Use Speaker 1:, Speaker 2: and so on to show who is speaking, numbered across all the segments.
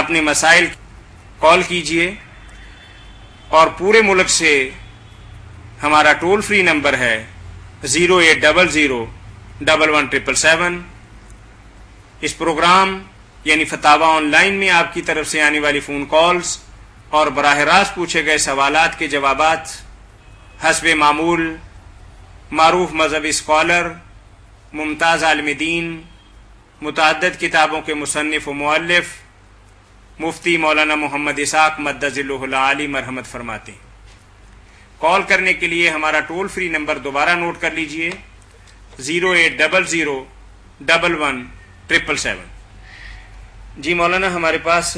Speaker 1: اپنے مسائل کال کیجئے، اور پورے ملک سے ہمارا ٹول فری نمبر ہے 0800-117777۔ اس پروگرام یعنی فتاوی آن لائن میں آپ کی طرف سے آنے والی فون کالز اور براہ راست پوچھے گئے سوالات کے جوابات حسب معمول معروف مذہبی اسکالر، ممتاز عالم دین، متعدد کتابوں کے مصنف و مؤلف مفتی مولانا محمد اسحاق مدد ذلہ العالی مرحمت فرماتے ہیں۔ کال کرنے کے لیے ہمارا ٹول فری نمبر دوبارہ نوٹ کر لیجئے 0800-117777۔ جی مولانا، ہمارے پاس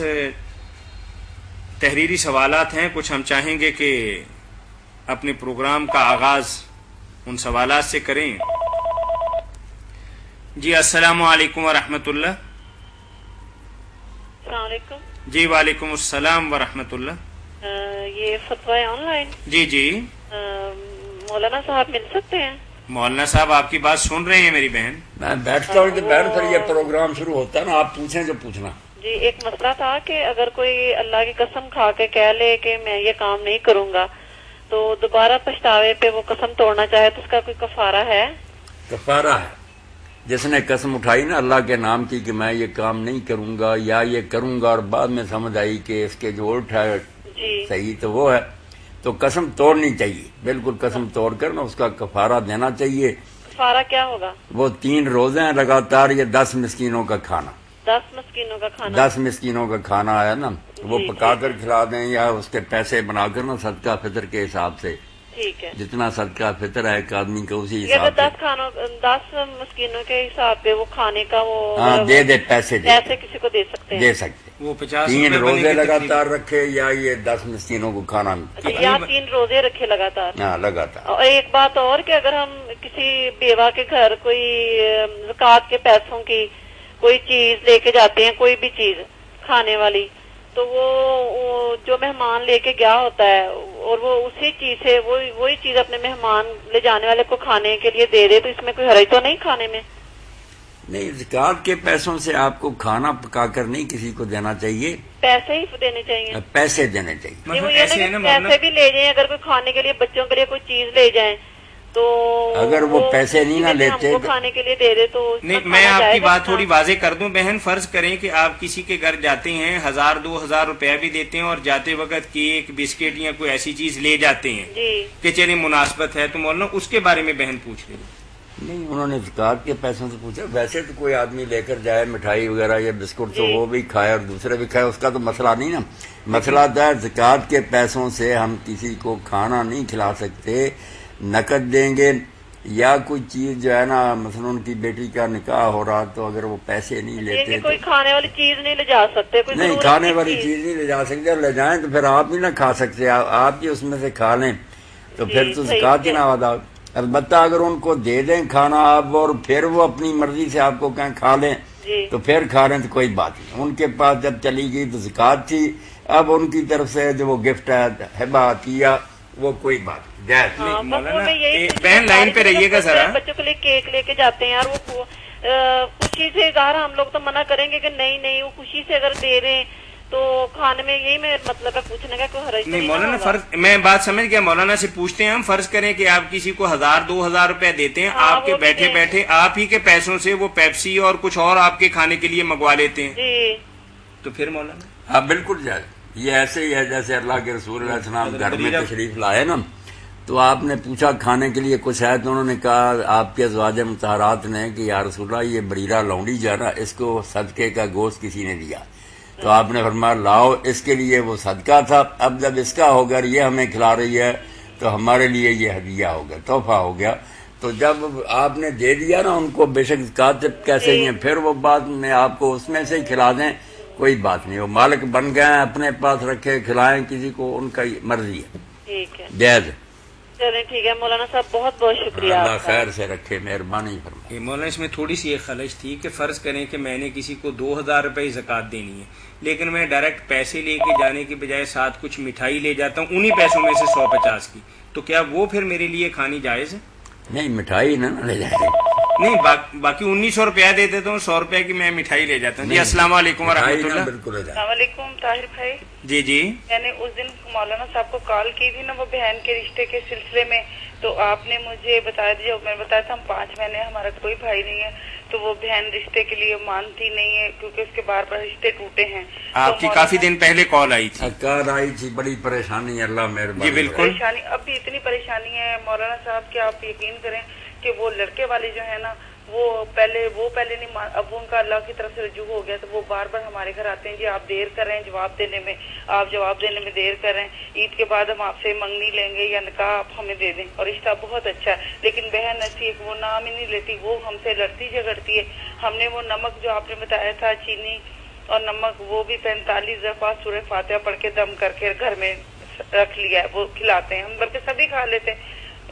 Speaker 1: تحریری سوالات ہیں، کچھ ہم چاہیں گے کہ اپنے پروگرام کا آغاز ان سوالات سے کریں۔ جی السلام علیکم ورحمۃ اللہ۔
Speaker 2: السلام علیکم۔
Speaker 1: جی وعلیکم السلام ورحمۃ اللہ۔
Speaker 2: یہ فتوی آن لائن؟
Speaker 1: جی جی
Speaker 2: مولانا صاحب مل سکتے ہیں؟
Speaker 1: مولانا صاحب آپ کی بات سن رہے ہیں میری بہن؟
Speaker 3: میں بیٹھتا ہوں کہ بہن پھر یہ پروگرام شروع ہوتا ہے نا، آپ پوچھیں جو پوچھنا۔
Speaker 2: جی ایک مسئلہ تھا کہ اگر کوئی اللہ کی قسم کھا کے کہہ لے کہ میں یہ کام نہیں کروں گا تو دوبارہ پچھتاوے پہ وہ قسم توڑنا چاہے تو اس کا کوئی کفارہ ہے؟
Speaker 3: کفارہ ہے، جس نے قسم اٹھائی نا اللہ کے نام کی کہ میں یہ کام نہیں کروں گا یا یہ کروں گا، اور بعد میں سمجھ آئی کہ اس کے جو الٹ ہے صحیح تو وہ ہے، تو قسم توڑنی چاہیے، بالکل قسم توڑ کر نا اس کا کفارہ دینا چاہیے۔
Speaker 2: کفارہ کیا ہوگا؟
Speaker 3: وہ 3 روزے ہیں لگاتار، یہ 10 مسکینوں کا کھانا،
Speaker 2: 10 مسکینوں کا کھانا،
Speaker 3: 10 مسکینوں کا کھانا ہے نا، وہ پکا کر کھلا دیں یا اس کے پیسے بنا کر نا صدقہ فطر کے حساب سے،
Speaker 2: ٹھیک ہے،
Speaker 3: جتنا صدقہ فطر ہے ایک آدمی کا اسی
Speaker 2: اگر
Speaker 3: حساب
Speaker 2: 10 مسکینوں کے حساب پہ وہ کھانے کا وہ
Speaker 3: دے دے، پیسے
Speaker 2: کسی کو دے سکتے ہیں،
Speaker 3: دے سکتے،
Speaker 1: وہ 50
Speaker 3: 3 روزے لگاتار رکھے یا یہ 10 مسکینوں کو کھانا،
Speaker 2: یا 3 روزے رکھے لگاتار۔
Speaker 3: ہاں لگاتار۔
Speaker 2: اور ایک بات اور کہ اگر ہم کسی بیوہ کے گھر کوئی زکوٰۃ کے پیسوں کی کوئی چیز لے کے جاتے ہیں، کوئی بھی چیز کھانے والی، تو وہ جو مہمان لے کے گیا ہوتا ہے اور وہ اسی چیز سے وہی چیز اپنے مہمان لے جانے والے کو کھانے کے لیے دے دے تو اس میں کوئی حرج تو نہیں کھانے میں؟
Speaker 3: نہیں، زکوٰۃ کے پیسوں سے آپ کو کھانا پکا کر نہیں کسی کو دینا چاہیے،
Speaker 2: پیسے ہی دینے چاہیے،
Speaker 3: پیسے دینے چاہیے۔
Speaker 2: نہیں، وہ یہ نا کہ پیسے بھی لے جائیں، اگر کوئی کھانے کے لیے بچوں کے لیے کوئی چیز لے جائیں تو
Speaker 3: اگر وہ پیسے نہیں نہ لیتے
Speaker 2: کھانے کے لیے دے دے تو
Speaker 1: نہیں، میں آپ کی بات تھوڑی واضح کر دوں بہن۔ فرض کریں کہ آپ کسی کے گھر جاتے ہیں، 1000-2000 روپیہ بھی دیتے ہیں اور جاتے وقت کیک بسکٹ یا کوئی ایسی چیز لے جاتے ہیں کہ چلے مناسبت ہے، تو مولانا اس کے بارے میں بہن پوچھ رہی ہے۔
Speaker 3: نہیں، انہوں نے زکوٰۃ کے پیسوں سے پوچھا، ویسے تو کوئی آدمی لے کر جائے مٹھائی وغیرہ یا بسکٹ تو وہ بھی کھائے اور دوسرے بھی کھائے، اس کا تو مسئلہ نہیں نا۔ مسئلہ تھا زکوٰۃ کے پیسوں سے ہم کسی کو کھانا نہیں کھلا سکتے، نقد دیں گے یا کوئی چیز جو ہے نا، مثلا ان کی بیٹی کا نکاح ہو رہا تو اگر وہ پیسے نہیں لیتے
Speaker 2: کوئی کھانے والی چیز نہیں لے جا سکتے،
Speaker 3: نہیں کھانے والی چیز نہیں لے جا سکتے، اور لے جائیں تو پھر آپ بھی نہ کھا سکتے، آپ بھی اس میں سے کھا لیں تو پھر تو زکوٰۃ ہی نہ ادا۔ البتہ اگر ان کو دے دیں کھانا آپ اور پھر وہ اپنی مرضی سے آپ کو کہیں کھا لیں تو پھر کھا لیں تو کوئی بات نہیں۔ ان کے پاس جب چلی گئی تو زکوٰۃ تھی، اب ان کی طرف سے جو وہ گفٹ ہے ہبہ عطیہ وہ کوئی بات نہیں۔
Speaker 1: بہن لائن پہ رہیے گا ذرا۔
Speaker 2: بچوں کے لیے کیک لے کے جاتے ہیں اور وہ خوشی سے، ظاہر ہم لوگ تو منع کریں گے کہ نہیں، وہ خوشی سے اگر دے رہے ہیں تو کھانے میں، یہی میں مطلب ہے پوچھنے کا کوئی حرج
Speaker 1: نہیں مولانا۔ فرض میں بات سمجھ گیا، مولانا سے پوچھتے ہیں ہم، فرض کریں کہ آپ کسی کو 1000-2000 روپے دیتے ہیں، آپ کے بیٹھے بیٹھے آپ ہی کے پیسوں سے وہ پیپسی اور کچھ اور آپ کے کھانے کے لیے منگوا لیتے ہیں
Speaker 2: جی،
Speaker 1: تو پھر مولانا؟
Speaker 3: ہاں بالکل جائے، یہ ایسے ہی ہے جیسے اللہ کے رسول علیہ السلام گھر میں تشریف لائے نا، تو آپ نے پوچھا کھانے کے لیے کچھ ہے، تو انہوں نے کہا آپ کے ازواج مطہرات نے کہ یا رسول اللہ یہ بریرہ لونڈی جو ہے نا، اس کو صدقے کا گوشت کسی نے دیا، تو آپ نے فرمایا لاؤ، اس کے لیے وہ صدقہ تھا، اب جب اس کا ہو گیا یہ ہمیں کھلا رہی ہے تو ہمارے لیے یہ ہدیہ ہو گیا، تحفہ ہو گیا۔ تو جب آپ نے دے دیا نا ان کو، بے شک کاتب کیسے ہی ہیں، پھر وہ بعد میں آپ کو اس میں سے ہی کھلا دیں، کوئی بات نہیں، وہ مالک بن گئے ہیں، اپنے پاس رکھے کھلائیں کسی کو، ان کا مرضی ہے،
Speaker 2: ٹھیک ہے،
Speaker 3: جائز ہے۔
Speaker 2: چلیں ٹھیک ہے مولانا صاحب، بہت بہت شکریہ،
Speaker 3: اللہ خیر سے رکھے، مہربانی فرمائے۔
Speaker 1: مولانا اس میں تھوڑی سی ایک خلش تھی کہ فرض کریں کہ میں نے کسی کو 2000 روپے زکوٰۃ دینی ہے، لیکن میں ڈائریکٹ پیسے لے کے جانے کے بجائے ساتھ کچھ مٹھائی لے جاتا ہوں انہی پیسوں میں سے 150 کی، تو کیا وہ پھر میرے لیے کھانی جائز ہے؟
Speaker 3: نہیں، مٹھائی نہ لے جائیں،
Speaker 1: نہیں باقی 1900 روپیہ دے دیتا ہوں, 100 روپے کی میں مٹھائی لے جاتا ہوں. جی السلام علیکم ورحمۃ اللہ.
Speaker 3: بالکل
Speaker 2: السلام علیکم طاہر بھائی.
Speaker 1: جی
Speaker 2: میں نے اس دن مولانا صاحب کو کال کی تھی نا وہ بہن کے رشتے کے سلسلے میں, تو آپ نے مجھے بتایا تھا, میں بتایا تھا ہم 5 مہینے ہمارا کوئی بھائی نہیں ہے, تو وہ بہن رشتے کے لیے مانتی نہیں ہے کیونکہ اس کے بار رشتے ٹوٹے ہیں.
Speaker 1: آپ کی کافی دن پہلے کال آئی تھی.
Speaker 3: کار آئی تھی, بڑی پریشانی, اللہ مہربانی.
Speaker 1: جی بالکل
Speaker 2: پریشانی, اب بھی اتنی پریشانی ہے مولانا صاحب کہ آپ یقین کریں کہ وہ لڑکے والے جو ہے نا وہ پہلے نہیں, اب ان کا اللہ کی طرف سے رجوع ہو گیا, تو وہ بار بار ہمارے گھر آتے ہیں, جی آپ دیر کر رہے ہیں جواب دینے میں, آپ جواب دینے میں دیر کر رہے ہیں, عید کے بعد ہم آپ سے منگنی لیں گے یا نکاح آپ ہمیں دے دیں, اور رشتہ بہت اچھا ہے. لیکن بہن ایسی ہے کہ وہ نام ہی نہیں لیتی, وہ ہم سے لڑتی جھگڑتی ہے. ہم نے وہ نمک جو آپ نے بتایا تھا چینی اور نمک, وہ بھی 45 دفعہ سورہ فاتحہ پڑھ کے دم کر کے گھر میں رکھ لیا ہے, وہ کھلاتے ہیں ہم, بلکہ سبھی کھا لیتے ہیں,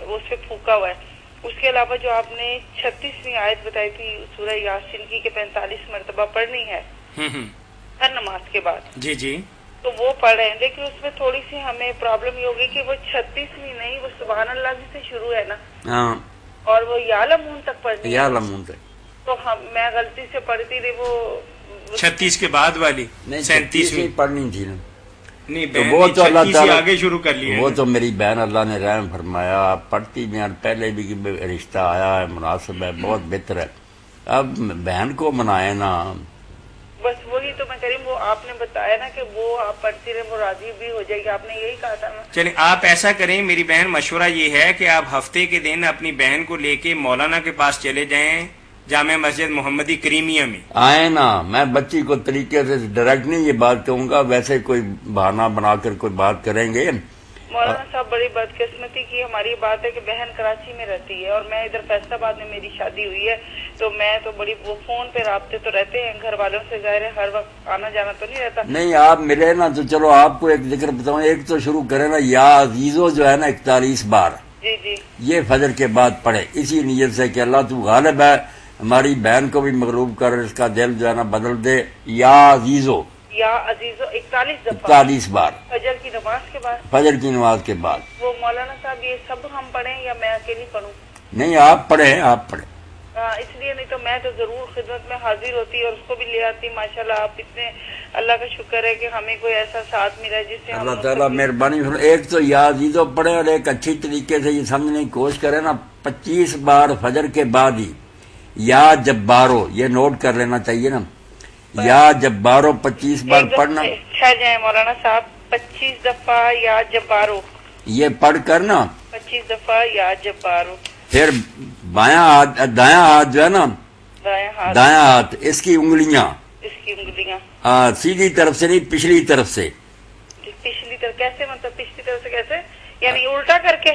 Speaker 2: اس پہ پھوکا ہوا ہے. اس کے علاوہ جو آپ نے 36ویں آیت بتائی تھی سورہ یاسین کی کہ 45 مرتبہ پڑھنی ہے ہر نماز کے بعد,
Speaker 1: جی جی,
Speaker 2: تو وہ پڑھ رہے ہیں. لیکن اس میں تھوڑی سی ہمیں پرابلم یہ ہوگی کہ وہ 36ویں نہیں, وہ سبحان اللہ جی سے شروع ہے نا, اور وہ یعلمون تک پڑھنی ہے. تو میں غلطی سے پڑھتی رہی, وہ
Speaker 1: 36 کے بعد والی 37ویں
Speaker 3: پڑھنی تھی نا.
Speaker 1: نہیں
Speaker 3: وہ تو اللہ تعالیٰ
Speaker 1: آگے شروع کر لیا,
Speaker 3: وہ تو میری بہن اللہ نے رحم فرمایا, پڑھتی میں پہلے بھی رشتہ آیا ہے, مناسب ہے, بہت بہتر ہے. اب بہن کو منائے نا,
Speaker 2: بس وہی تو میں کہہ رہی ہوں, وہ آپ نے بتایا نا کہ وہ آپ پڑھتی رہے, وہ راضی بھی ہو جائے گی, آپ نے یہی کہا تھا نا.
Speaker 1: چلیں آپ ایسا کریں, میری بہن مشورہ یہ ہے کہ آپ ہفتے کے دن اپنی بہن کو لے کے مولانا کے پاس چلے جائیں, جامع مسجد محمدی کریمیہ میں
Speaker 3: آئے نا. میں بچی کو طریقے سے ڈائریکٹ نہیں یہ بات کہوں گا, ویسے کوئی بہانہ بنا کر کوئی بات کریں گے.
Speaker 2: مولانا صاحب بڑی بدقسمتی کی ہماری بات ہے کہ بہن کراچی میں رہتی ہے اور میں ادھر فیصل آباد میں میری شادی ہوئی ہے, تو میں تو بڑی, وہ فون پہ رابطے تو رہتے ہیں گھر والوں سے, ظاہر ہے ہر وقت آنا جانا تو نہیں رہتا.
Speaker 3: نہیں آپ ملے نا تو چلو آپ کو ایک ذکر بتاؤں, ایک تو شروع کرے نا یا عزیزو جو ہے نا 41 بار,
Speaker 2: جی جی,
Speaker 3: یہ فجر کے بعد پڑھے اسی نیت سے کہ اللہ تو غالب ہے, ہماری بہن کو بھی مغلوب کر, اس کا دل جو ہے نا بدل دے. یا عزیزو 41 بار
Speaker 2: فجر کی نماز کے بعد,
Speaker 3: فجر کی نماز کے بعد.
Speaker 2: وہ مولانا صاحب یہ سب ہم پڑھیں یا میں اکیلی پڑھوں؟
Speaker 3: نہیں آپ پڑھیں, آپ پڑھیں.
Speaker 2: اس لیے نہیں تو میں تو ضرور خدمت میں حاضر ہوتی اور اس کو بھی لے آتی. ماشاءاللہ آپ اتنے, اللہ کا شکر ہے کہ ہمیں کوئی ایسا ساتھ ملا جس سے
Speaker 3: اللہ تعالیٰ مہربانی. ایک تو یا عزیزو پڑھے اور ایک اچھی طریقے سے یہ سمجھنے کی کوشش کرے نا, 25 بار فجر کے بعد ہی یا جبارو, یہ نوٹ کر لینا چاہیے نا, یا جبارو 25 بار پڑھنا.
Speaker 2: ٹھہر جائیں مولانا صاحب, 25 دفعہ یا جبارو,
Speaker 3: یہ پڑھ کر نا
Speaker 2: 25 دفعہ یا جبارو,
Speaker 3: پھر بایاں ہاتھ, دایاں ہاتھ جو ہے نا, دایاں ہاتھ, اس کی انگلیاں سیدھی طرف سے نہیں, پچھلی طرف سے.
Speaker 2: پچھلی طرف کیسے, مطلب پچھلی طرف سے کیسے, یعنی الٹا کر کے؟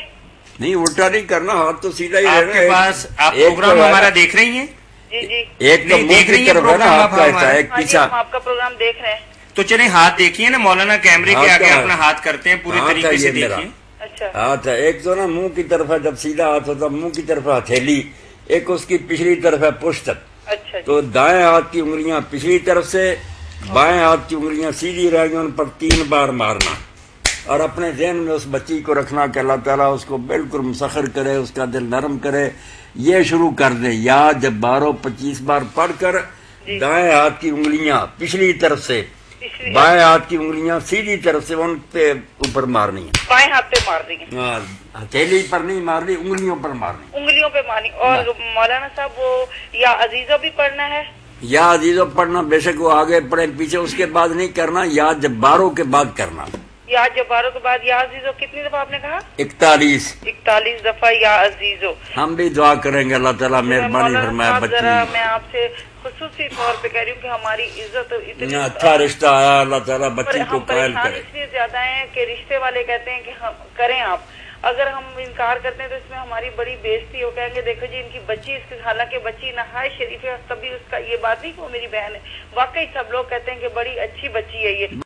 Speaker 2: نہیں
Speaker 3: الٹا نہیں کرنا, ہاتھ تو سیدھا ہی
Speaker 1: آپ کے پاس. آپ پروگرام ہمارا دیکھ رہی ہیں؟
Speaker 2: جی جی,
Speaker 3: ایک تو دیکھ رہی ہے پروگرام آپ کا, ایک پیچھے
Speaker 2: آپ کا پروگرام دیکھ رہے ہیں.
Speaker 1: تو چلیں ہاتھ دیکھیے نا, مولانا کیمرے کے آگے اپنا ہاتھ کرتے ہیں, پورے طریقے سے دیکھیے.
Speaker 2: اچھا
Speaker 3: ہاتھ ہے, ایک تو نا منہ کی طرف ہے, جب سیدھا ہاتھ ہوتا منہ کی طرف ہے ہتھیلی, ایک اس کی پچھلی طرف ہے پشت تک.
Speaker 2: اچھا,
Speaker 3: تو دائیں ہاتھ کی انگلیاں پچھلی طرف سے, بائیں ہاتھ کی انگلیاں سیدھی رہ گئی, ان پر 3 بار مارنا, اور اپنے ذہن میں اس بچی کو رکھنا کہ اللہ تعالیٰ اس کو بالکل مسخر کرے, اس کا دل نرم کرے. یہ شروع کر دیں, یا جبارو 25 بار پڑھ کر دائیں ہاتھ کی انگلیاں پچھلی طرف سے, بائیں ہاتھ کی انگلیاں سیدھی طرف سے ان پہ اوپر مارنی ہے,
Speaker 2: بائیں ہاتھ پہ مار دیں,
Speaker 3: ہتھیلی پر نہیں مارنی, انگلیوں پر مارنی,
Speaker 2: انگلیوں پہ مارنی. اور مولانا صاحب وہ یا عزیزہ بھی پڑھنا ہے؟
Speaker 3: یا عزیزو پڑھنا بے شک, وہ آگے پڑھیں پیچھے, اس کے بعد نہیں کرنا, یا جباروں کے بعد کرنا.
Speaker 2: یا جباروں کے بعد یا عزیزو کتنی دفعہ آپ نے کہا؟
Speaker 3: 41
Speaker 2: دفعہ یا عزیزو.
Speaker 3: ہم بھی دعا کریں گے اللہ تعالیٰ مہربانی فرمائے. بچی
Speaker 2: میں آپ سے خصوصی طور پہ کہہ رہی ہوں کہ ہماری عزت اتنی
Speaker 3: اچھا رشتہ آیا, اللہ تعالیٰ بچی کو قائل کرے.
Speaker 2: اس لیے زیادہ ہیں کہ رشتے والے کہتے ہیں کہ ہم کریں, آپ اگر ہم انکار کرتے ہیں تو اس میں ہماری بڑی بےزتی ہو. کہیں گے دیکھو جی ان کی بچی, اس کی حالانکہ بچی نہایت شریف ہے, تبھی اس کا یہ بات نہیں کہ وہ میری بہن ہے. واقعی سب لوگ کہتے ہیں کہ بڑی اچھی بچی ہے یہ.